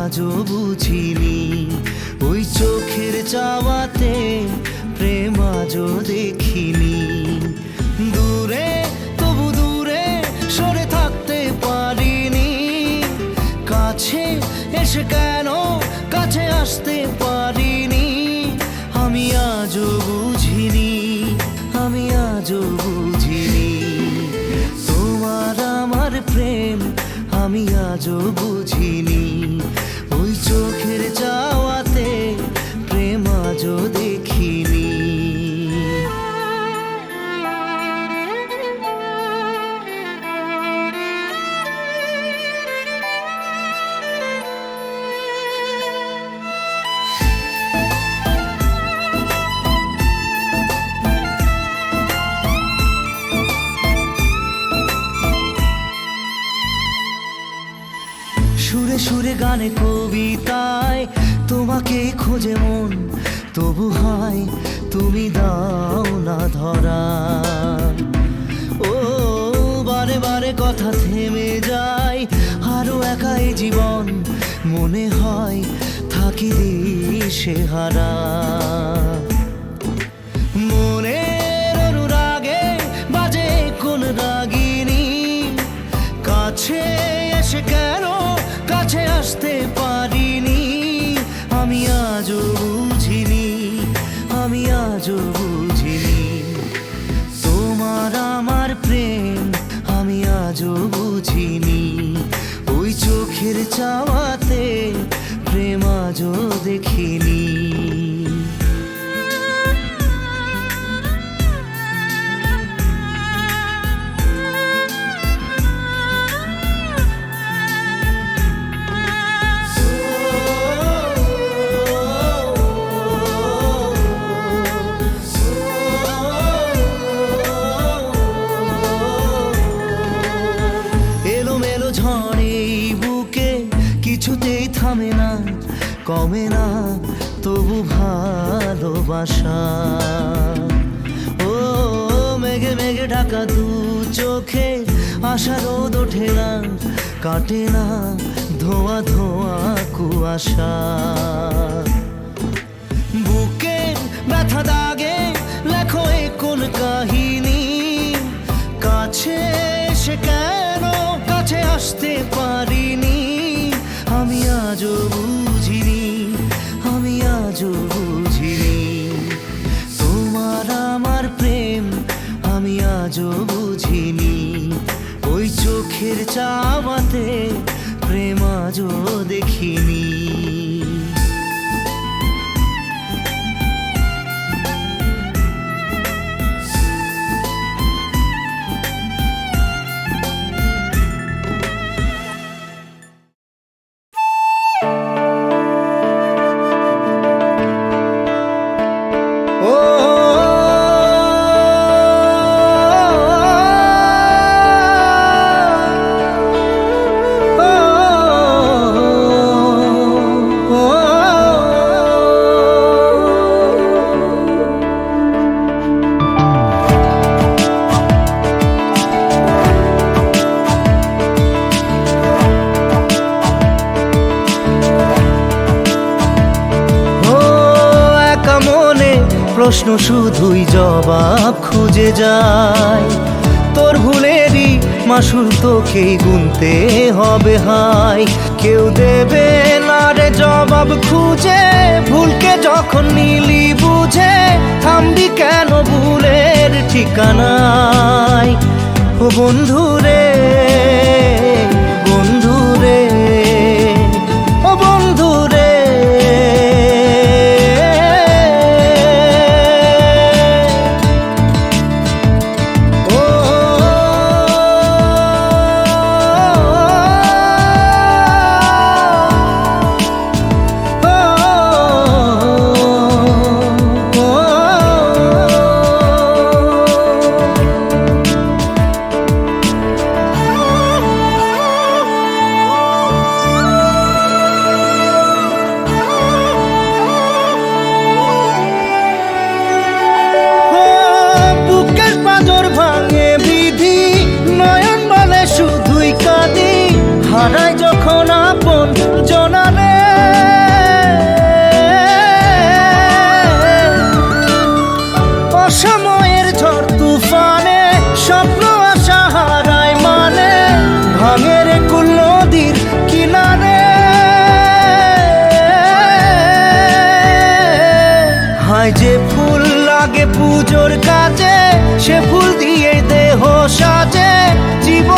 আজও বুঝিনি, ওই চোখের চাওয়াতে প্রেম আজও দেখিনি। দূরে তবু দূরে সরে থাকতে পারিনি, কাছে এসে কেন কাছে আসতে পারিনি। আমি আজও বুঝিনি, আমি আজও বুঝিনি তোমার আমার প্রেম, আমি আজও বুঝিনি। ওই চোখের চাওয়াতে প্রেম আজও দেখিনি। সুরে সুরে গানে কবিতায় তোমাকে খোঁজে মন, তবু হয় তুমি দাও না ধরা। ও বারে বারে কথা থেমে যায়, আরো একাই জীবন মনে হয় থাকি দিশে হারা। মনের অনুরাগে বাজে কোন রাগিনী, কাছে এসে কেন কাছে আসতে পারিনি। আমি আজও বুঝিনি, আমি আজও বুঝিনি তোমার আমার প্রেম, আমি আজও বুঝিনি। ওই চোখের চাওয়াতে প্রেম আজও দেখিনি। কিছুতেই থামে না, কমে না তবু ভালোবাসা। ও মেঘে মেঘে ঢাকা দু চোখে আশা রোদ ওঠে না, কাটে না ধোয়া ধোয়া কুয়াশা। বুকে ব্যথা দাগে লেখো এ কোন কাহিনী, কাছে এসে কেন কাছে আসতে পারিনি। আমি আজও বুঝিনি, আমি আজও বুঝিনি তোমার আমার প্রেম, আমি আজও বুঝিনি। ওই চোখের চাওয়াতে প্রেম আজও দেখিনি। প্রশ্ন শুধুই জবাব খুঁজে যায়, তোর ভুলেরই মাসুল তোকেই গুনতে হবে হাই। কেউ দেবে না রে জবাব খুঁজে, ভুলকে যখন নিলি বুঝে থামবি কেন ভুলের ঠিকানায়। ও বন্ধু রে, বন্ধু রে, ও বন্ধু রে।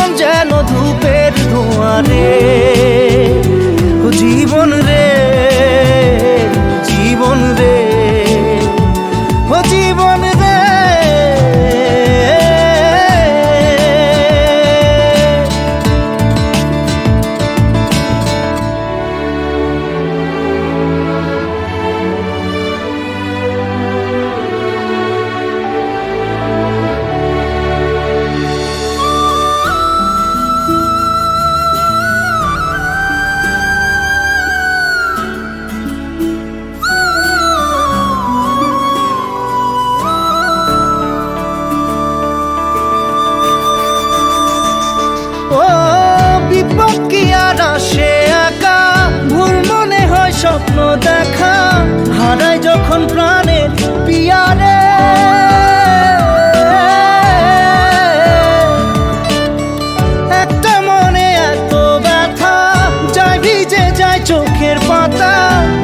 জীবন যেন ধূপের ধোঁয়ারে, ও জীবন রে, জীবন রে, ও জীবন রে। ও বিপদ কি আর আসে একা, ভুল মনে হয় স্বপ্ন দেখা, হারায় যখন প্রাণের পিয়ারে। একটা মনে এত ব্যথা, যায় ভিজে যায় চোখের পাতা,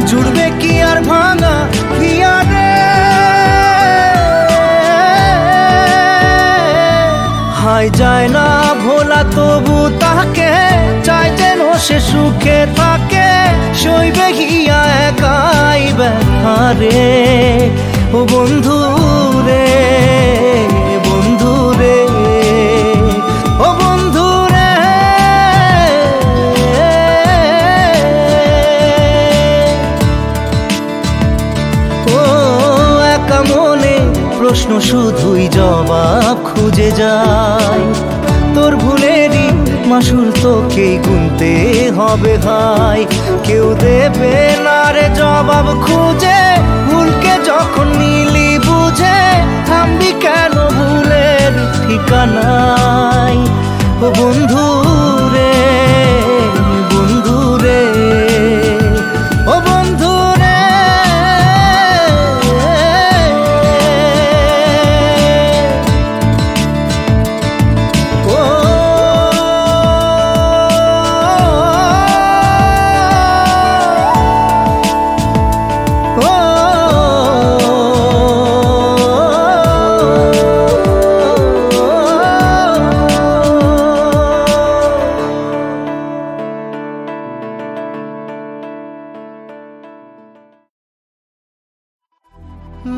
জুড়বে কি আর ভাঙা হিয়ারে। হায় যায় না ভোলা তবু তাকে, চাই যেন সে সুখে থাকে, সইবে গিয়া একাই ব্যথারে। ও বন্ধু রে, বন্ধু রে, ও বন্ধু রে। ও একা মনে প্রশ্ন শুধুই জবাব খুঁজে যায়, তোর ভুলেরই মাসুল তোকেই গুনতে হবে ভাই। কেউ দেবে না রে জবাব খুঁজে, ভুলকে যখন নিলি বুঝে, থামবি কেন ভুলের ঠিকানায়। ও বন্ধু রে, বন্ধু রে, ও বন্ধু রে।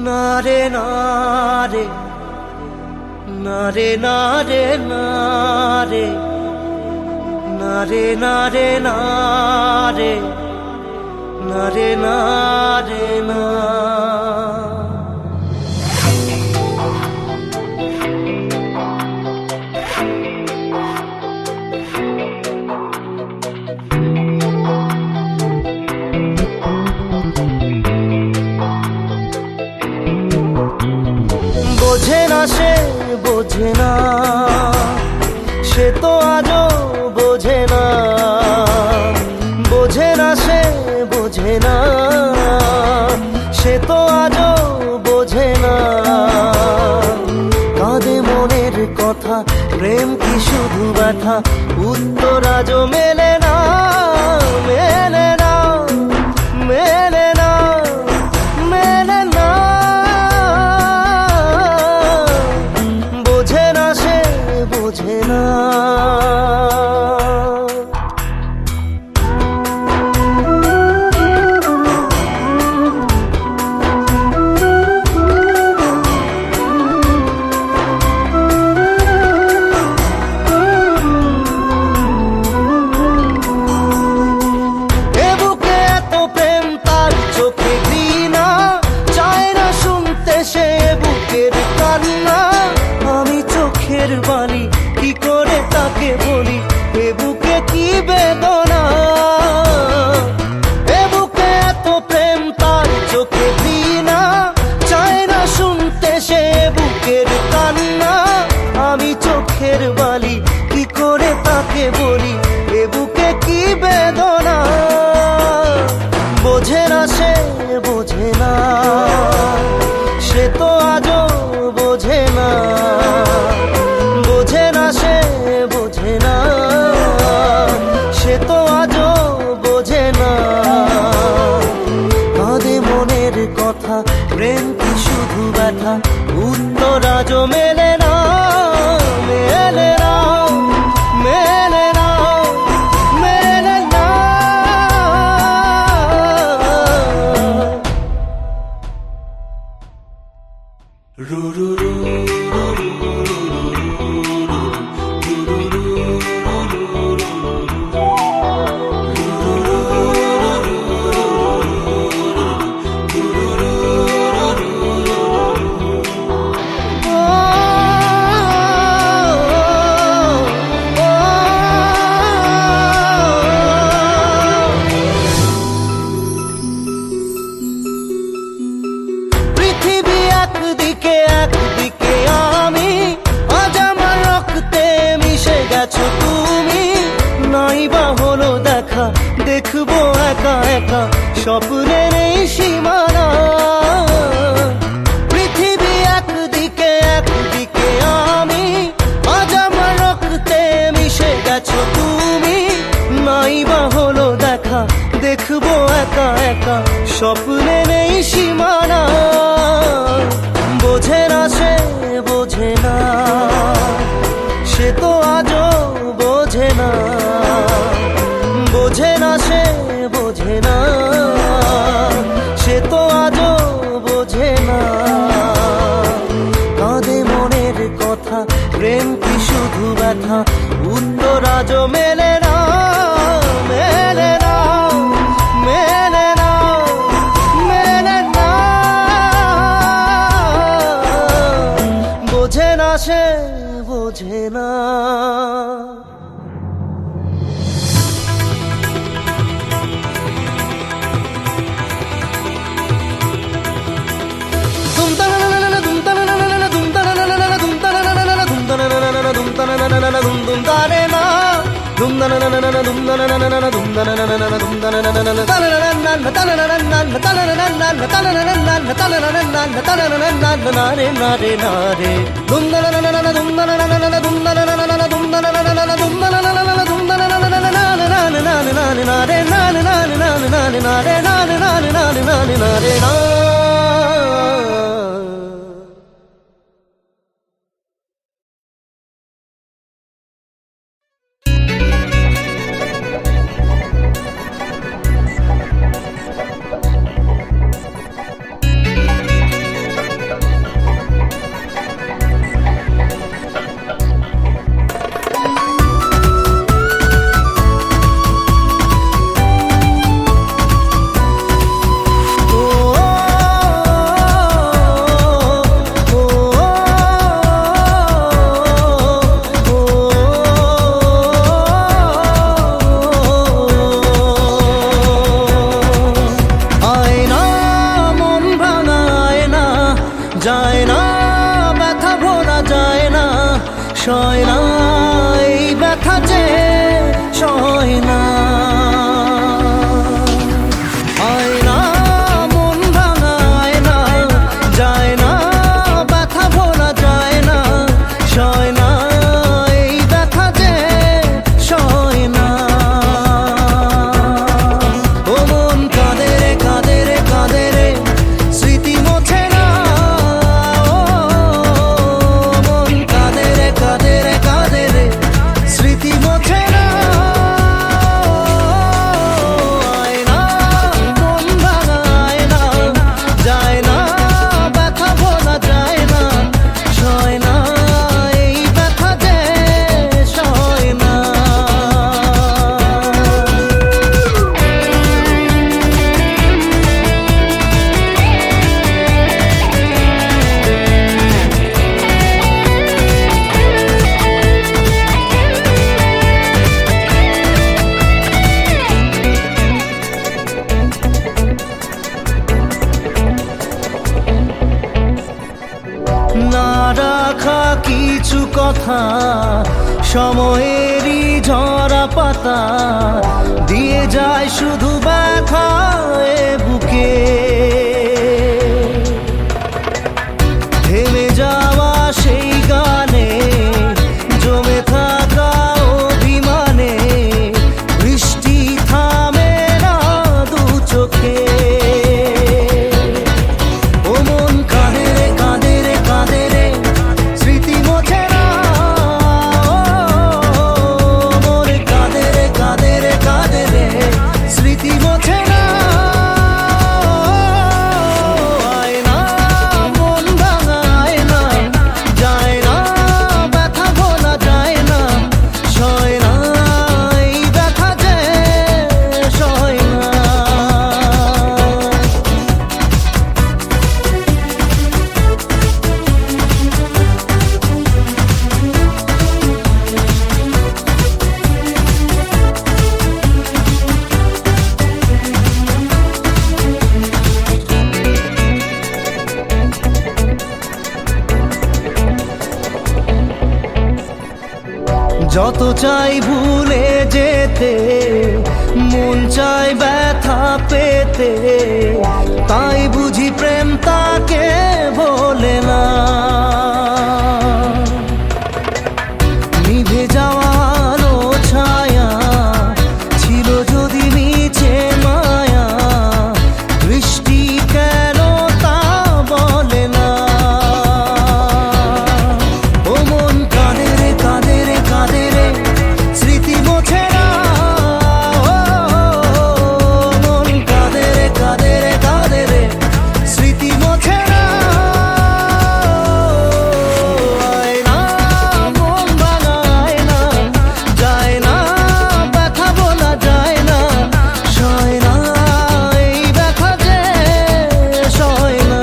না রে না রে, না রে না রে, না রে, না রে না রে, না রে, না রে না রে না। বোঝে না সে, বোঝে না সে তো আজও বোঝে না, বোঝে না সে, বোঝে না সে তো আজও বোঝে না। কাঁদে মনের কথা, প্রেম কি শুধু ব্যথা, উত্তর আজও মেলে না, মেলে না, মেলে না, মেলে না। বোঝে না সে, বোঝে না। বাণী কি করে তাকে বলি, এ বুকে কি বেদনা, এ বুকে এত প্রেম তার চোখে দিনা, চায় না শুনতে সে বুকের কান্না। আমি চোখের বালি কি করে তাকে বলি, এ বুকে কি বেদনা। বোঝে না সে, বোঝে না সে তো আজও বোঝে না, বোঝে না সে, বোঝে না। গেছো তুমি, নাই বা হলো দেখা, দেখবো একা একা স্বপ্নের এই সীমানা। পৃথিবী একদিকে একদিকে আমি, আজ আমার রক্তে মিশে গেছো তুমি, নাই বা হলো দেখা, দেখবো একা একা স্বপ্নের এই সীমানা। বোঝে না সে বোঝে না, সে তো আজও বোঝে না, বোঝে না সে বোঝে না, সে তো আজও বোঝে না। কাঁদে মনের কথা, প্রেম কি শুধু ব্যথা, উত্তর আজও মেলে না, মেলে না, মেলে না, মেলে না। বোঝে না সে বোঝে না। যায় না ব্যথা ভোলা যায় না, সয় না এই ব্যথা যে সয় না। আয় না মন ভাঙায় না, যায় না ব্যথা ভোলা যায় না, সয় না এই ব্যথা যে সয় না। ও মন কাঁদে রে কাঁদে রে কাঁদে রে, স্মৃতি মোছে না। না রাখা কিছু কথা, সময়েরই ঝরা পাতা, দিয়ে যায় শুধু ব্যথা এ বুকে। থেমে যাওয়া সেই গানে, জমে থাকা অভিমানে, বৃষ্টি থামে না দু চোখে। স্মৃতি মোছে না। যত চাই ভুলে যেতে, মন চাই ব্যথা পেতে, তাই বুঝি প্রেম তাকে বলে না। নিভে যাওয়া আলো ছায়া ছিল যদি নিচে মায়া, বৃষ্টি কেন তা বলে না। ও মন কাঁদে রে কাঁদে রে কাঁদে রে, স্মৃতি মোছে না। ও মন কাঁদে রে কাঁদে রে কাঁদে রে, স্মৃতি মোছে না। আয় না মন ভাঙায় না, যায় না ব্যথা বলা যায় না, সয় না এই ব্যথা যে সয় না।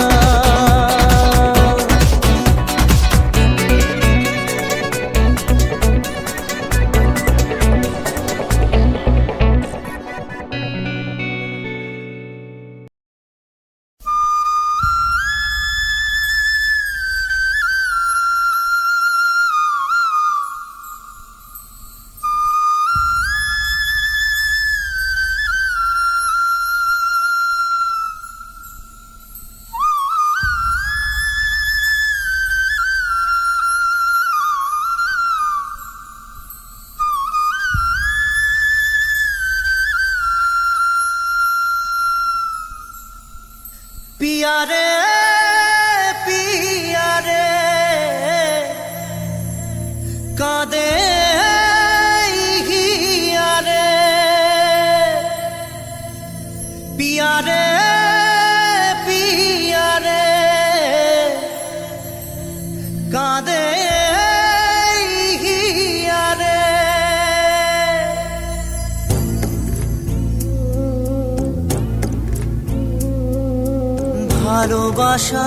पिया रे पिया रे कादे हिया रे, पिया रे पिया रे कादे हिया रे। ভালোবাসা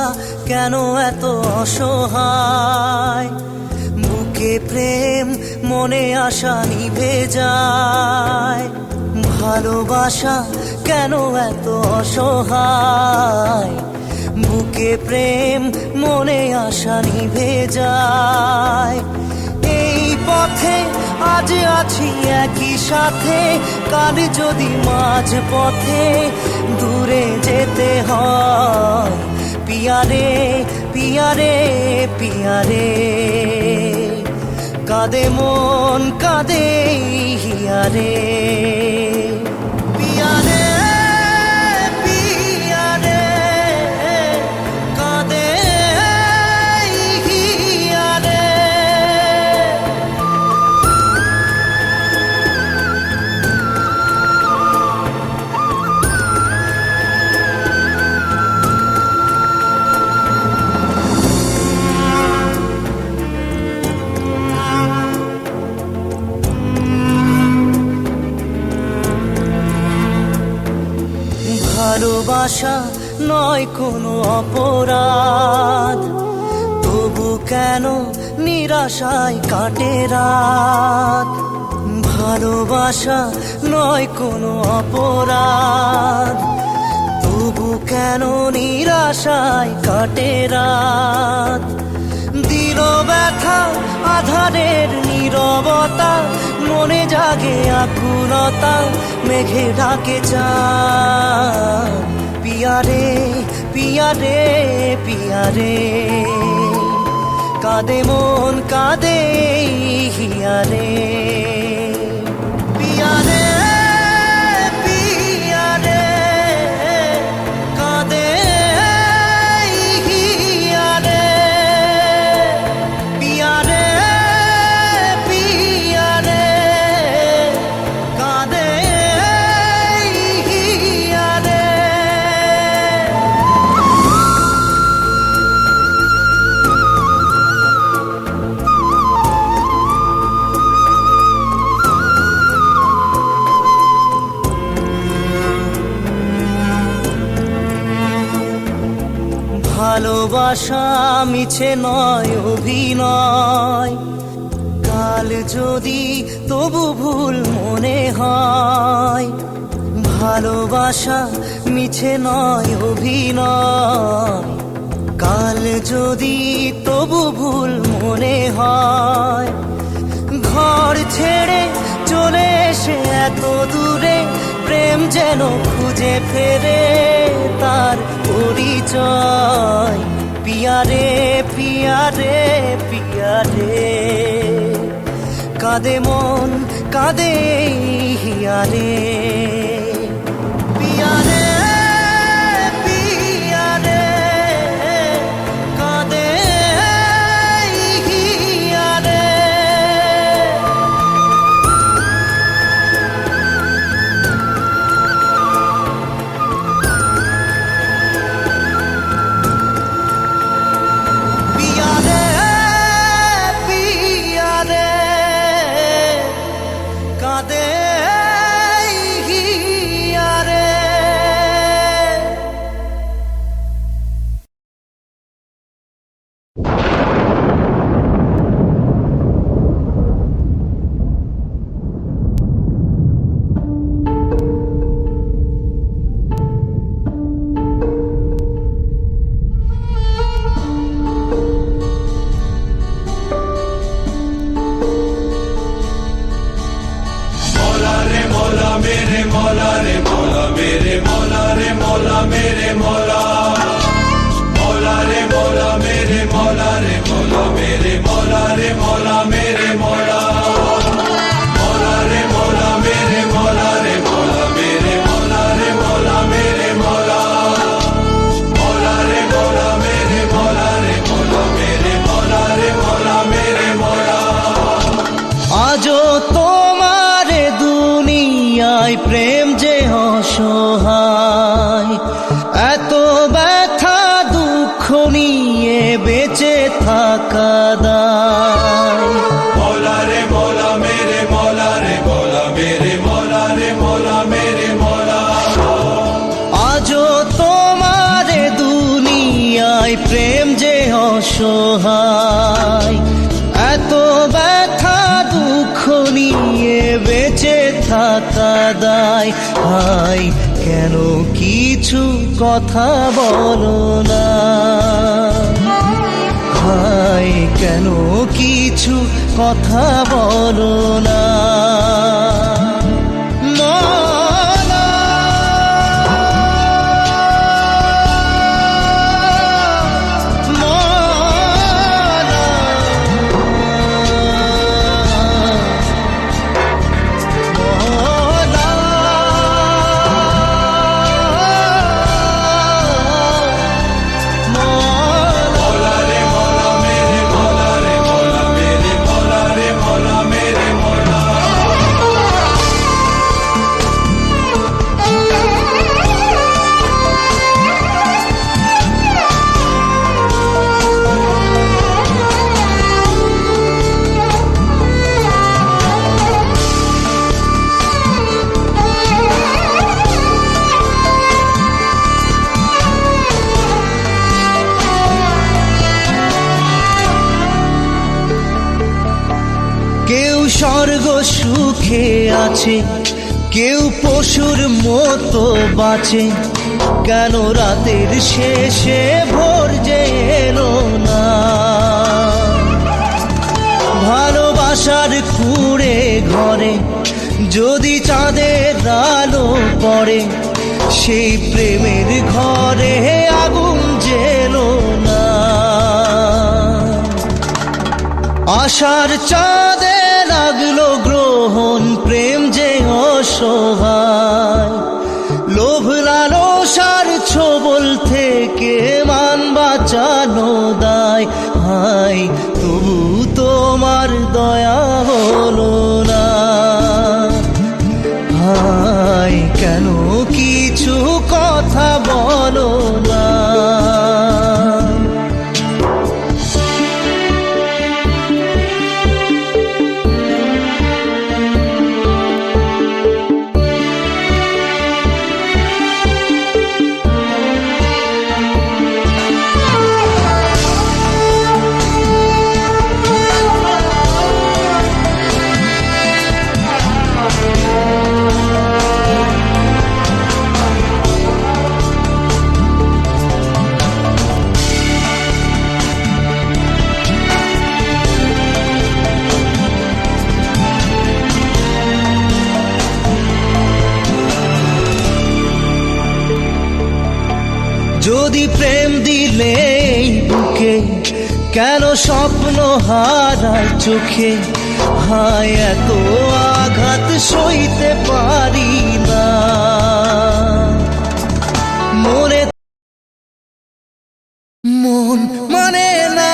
কেন এত অসহায়, বুকে প্রেম মনে আশা নিভে যায়। ভালোবাসা কেন এত অসহায়, বুকে প্রেম মনে আশা নিভে যায়। এই পথে আজ আছি একই সাথে, কাল যদি মাঝ পথে দূরে যেতে হয়। পিয়া রে পিয়া রে পিয়া রে কাঁদে মন কাঁদে হিয়া রে। পিয়া রে পিয়া রে কাঁদে হিয়া রে। ভালোবাসা নয় কোনো অপরাধ, তবু কেন নিরাশায় কাটে রাত। ভালোবাসা নয় কোনো অপরাধ, তবু কেন নিরাশায় কাটে রাত। দিল ব্যথা আধারের নীরবতা, মনে জাগে আকুলতা, মেঘে ঢাকে চাঁদ। পিয়া রে পিয়া রে পিয়া রে কাঁদে মন কাঁদে হিয়া রে। পিয়া রে পিয়া রে কাঁদে হিয়া রে। পিয়া রে পিয়া রে কাঁদে হিয়া রে। ভালোবাসা মিছে নয় অভিনয়, কাল যদি তবু ভুল মনে হয়। ভালোবাসা মিছে নয় অভিনয়, কাল যদি তবু ভুল মনে হয়। ঘর ঘর ছেড়ে চলে এসে এত দূরে প্রেম যেন খুঁজে ফেরে তার পরিচয়। পিয়ারে পিয়ারে পিয়ারে, কাঁদে মন কাঁদে হিয়ারে। পিয়ারে পিয়ারে, কাঁদে হিয়ারে। আজও তোমার দুনিয়ায় প্রেম যে অসহায়, এত ব্যথা দুঃখ নিয়ে বেঁচে থাকা দায়। মৌলা রে মৌলা মেরে মৌলা রে মৌলা মেরে মৌলা রে মৌলা মেরে মৌলা। আজও তোমার দুনিয়ায় প্রেম যে অসহায়, এত ব্যথা দুঃখ নিয়ে বেঁচে থাকা দায়। হাই কেন কিছু কথা বলো না, হাই কেন কিছু কথা বলো না। কেউ স্বর্গ সুখে আছে, কেউ পশুর মতো বাঁচে। কেন রাতের শেষে ভোর যে এলো না? ভালোবাসার কুঁড়ে ঘরে যদি চাঁদের আলো পড়ে, সেই প্রেমের ঘরে আগুন জেলো না। আশার চাঁদে লাগলো গ্রহণ, প্রেম যে অসহায়। লোভ লালসার ছোবল থেকে মান বাঁচানো দায়। হাই তবু তোমার দয়া হলো না, হাই কেন কিছু কথা বলো না। প্রেম দিলেই বুকে, কেন স্বপ্ন হারায় চোখে, হায় এত আঘাত সইতে পারি না। মনে মন মানে না,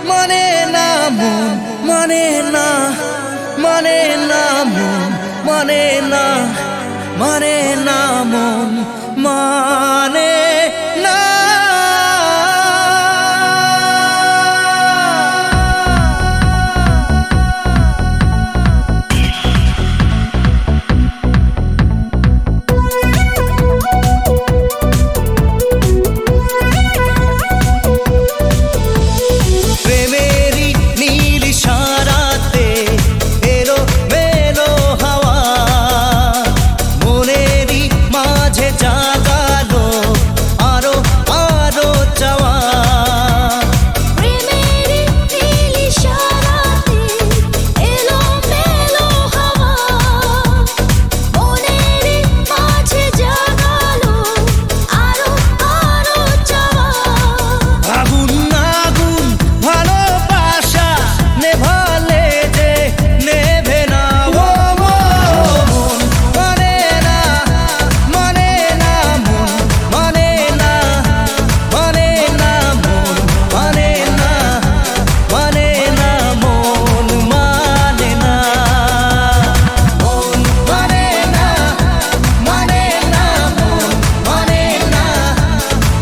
মানে না, মন মানে না, মানে না, মন মানে না, মানে না, মন মানে না। প্রেমেরই নীল ইশারাতে এলো মেলো হাওয়া, মনেরই মাঝে জাগালো আরো আরো চাওয়া। প্রেমেরই নীল ইশারাতে এলো মেলো হাওয়া, মনেরই মাঝে জাগালো আরো আরো চাওয়া। আগুন আগুন ভালোবাসা নেভালে যে নেভে না, ও মন মানে না, মানে না, মন মানে না, মানে না, মন মানে না, মানে না, মন মানে না, মন মানে না, মানে না, মন মানে না,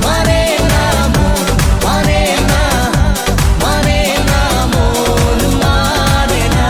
মানে না, মন মানে না, মানে না, মন মানে না।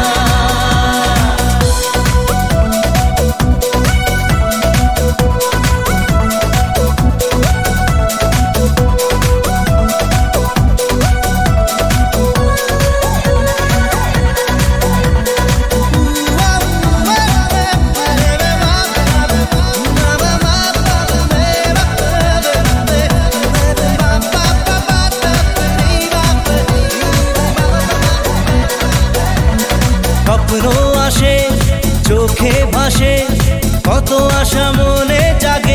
স্বপ্ন আসে চোখে ভাসে, কত আশা মনে জাগে।